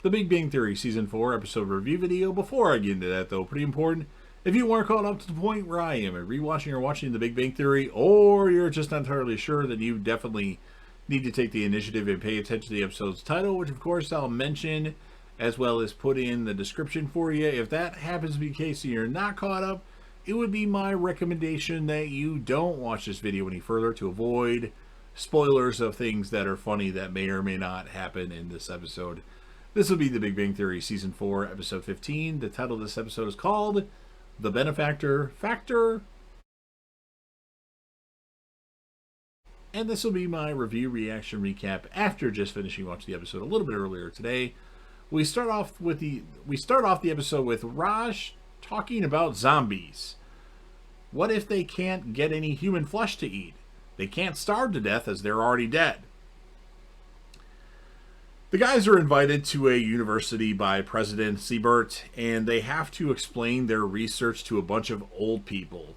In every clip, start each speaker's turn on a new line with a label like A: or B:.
A: The Big Bang Theory Season 4 episode review video. Before I get into that, though, pretty important, if you weren't caught up to the point where I am at rewatching or watching The Big Bang Theory, or you're just not entirely sure, then you definitely need to take the initiative and pay attention to the episode's title, which of course I'll mention as well as put in the description for you. If that happens to be the case and you're not caught up, it would be my recommendation that you don't watch this video any further to avoid spoilers of things that are funny that may or may not happen in this episode. This will be The Big Bang Theory Season 4, Episode 15. The title of this episode is called The Benefactor Factor. And this will be my review, reaction, recap after just finishing watching the episode a little bit earlier today. We start off the episode with Raj talking about zombies. What if they can't get any human flesh to eat? They can't starve to death as they're already dead. The guys are invited to a university by President Siebert, and they have to explain their research to a bunch of old people.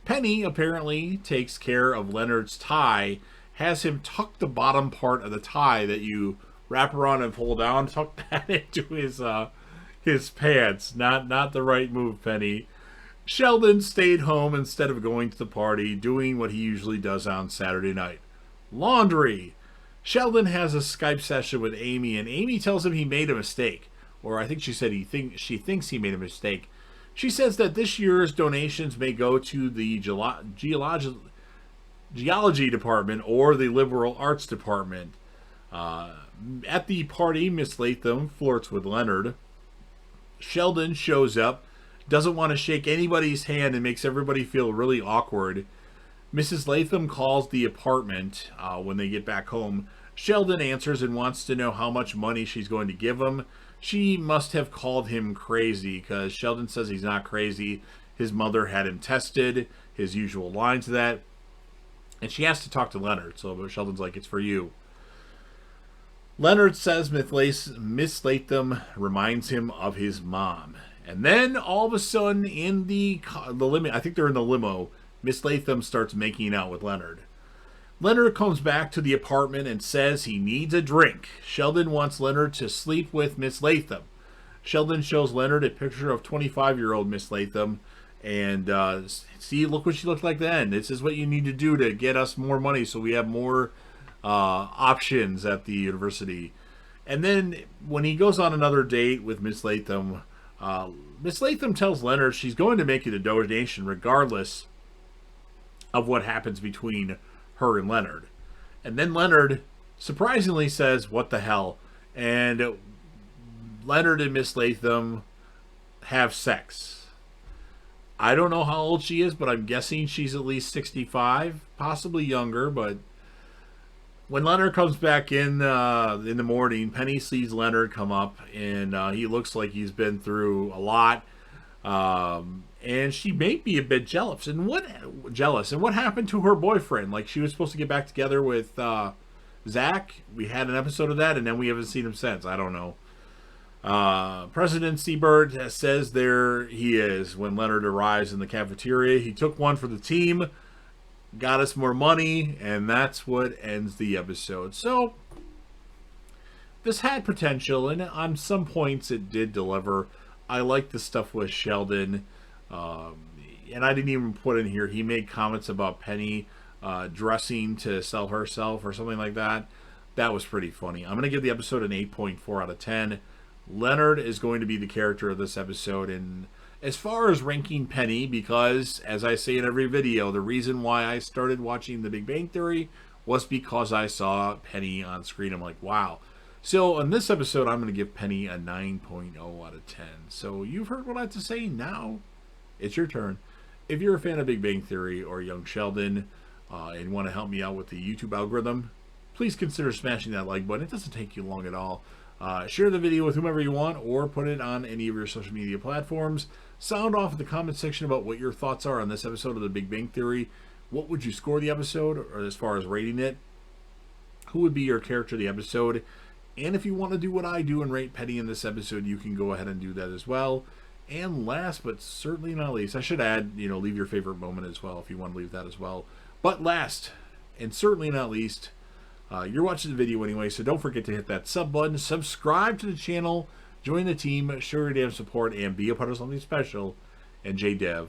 A: Penny apparently takes care of Leonard's tie, has him tuck the bottom part of the tie that you wrap around and pull down, tuck that into his pants. Not the right move, Penny. Sheldon stayed home instead of going to the party, doing what he usually does on Saturday night. Laundry. Sheldon has a Skype session with Amy, and Amy tells him he made a mistake. Or I think she said she thinks he made a mistake. She says that this year's donations may go to the geology department or the liberal arts department. At the party, Miss Latham flirts with Leonard. Sheldon shows up, doesn't want to shake anybody's hand, and makes everybody feel really awkward. Mrs. Latham calls the apartment when they get back home. Sheldon answers and wants to know how much money she's going to give him. She must have called him crazy because Sheldon says he's not crazy. His mother had him tested, his usual line to that. And she has to talk to Leonard, so Sheldon's like, it's for you. Leonard says Miss Latham reminds him of his mom. And then all of a sudden in the limo, I think they're in the limo, Miss Latham starts making out with Leonard. Leonard comes back to the apartment and says he needs a drink. Sheldon wants Leonard to sleep with Miss Latham. Sheldon shows Leonard a picture of 25-year-old Miss Latham. And see, look what she looked like then. This is what you need to do to get us more money so we have more options at the university. And then when he goes on another date with Miss Latham tells Leonard she's going to make it a donation regardless of what happens between her and Leonard. And then Leonard surprisingly says, what the hell? And Leonard and Miss Latham have sex. I don't know how old she is, but I'm guessing she's at least 65, possibly younger. But when Leonard comes back in the morning, Penny sees Leonard come up, and he looks like he's been through a lot. And she may be a bit jealous. And what happened to her boyfriend? Like, she was supposed to get back together with Zach. We had an episode of that, and then we haven't seen him since. I don't know. President Siebert says there he is when Leonard arrives in the cafeteria. He took one for the team, got us more money, and that's what ends the episode. So this had potential, and on some points it did deliver. I like the stuff with Sheldon, and I didn't even put in here, he made comments about Penny dressing to sell herself or something like that. That was pretty funny. I'm going to give the episode an 8.4 out of 10. Leonard is going to be the character of this episode. And as far as ranking Penny, because as I say in every video, the reason why I started watching The Big Bang Theory was because I saw Penny on screen. I'm like, wow. So in this episode, I'm going to give Penny a 9.0 out of 10. So you've heard what I have to say. Now it's your turn. If you're a fan of Big Bang Theory or Young Sheldon and want to help me out with the YouTube algorithm, please consider smashing that like button. It doesn't take you long at all. Share the video with whomever you want or put it on any of your social media platforms. Sound off in the comment section about what your thoughts are on this episode of The Big Bang Theory. What would you score the episode, or as far as rating it? Who would be your character of the episode? And if you want to do what I do and rate Penny in this episode, you can go ahead and do that as well. And last but certainly not least, I should add, leave your favorite moment as well if you want to leave that as well. But last and certainly not least, You're watching the video anyway, so don't forget to hit that sub button, subscribe to the channel, join the team, show your damn support, and be a part of something special. And JDev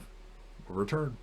A: will return.